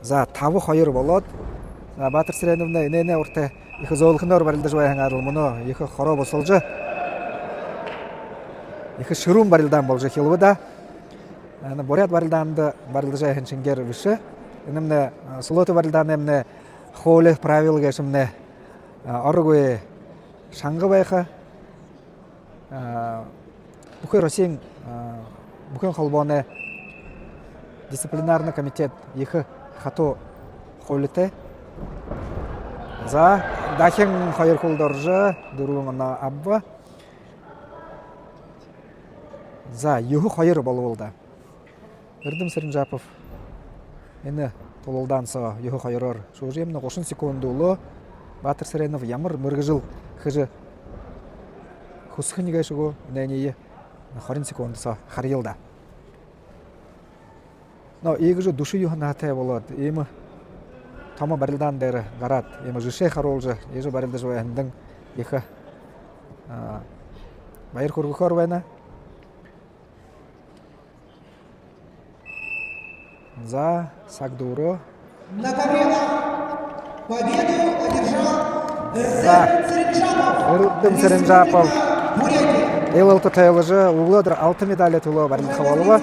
За 5-2 болоод Баатар Сиреновна инээнэ уртай их зөөлхнөр барилдаж байхан арылмоно их хороо босолж их шүрүүн барилдаан болж хэлвэда. Боряд барилдаанд барилдаж байхан чингэр више. Энэмнэ слоты барилдаан эмнэ хооле правил гэшмнэ оргуй шанга байха. Бүхэн Российн бүхэн холбооны дисциплинарный комитет их хатуу хоолитэй. За дахин 2 хул дорж 4 оноо абба. За 9-2 болволда. Эрдэм Сэрэнжапов энэ тулуулдаансаа 9-2-оор шүүжимнэ 30 секунд өлөө Баатар Сиренов ямар мөргөжил хэж хөсгөнийгээ шгөө нэний 20 секундсаа харьялда. Но ийгж души юхнатай болоод ийм томо барилдаан дээр гараад ийм жишээ харуулж ийж барилдаж байхандан их баяр хүргөхөр байна. За саг дүүрөө. Эрдэм Сэрэнжапов Эвэлто тайлж углодор алтын медаль төлөө барилдах болов.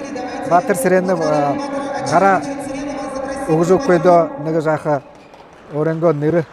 Баатар Сиренов гара өгөж өгөхдөө нэг жааха өрөнгөө нэр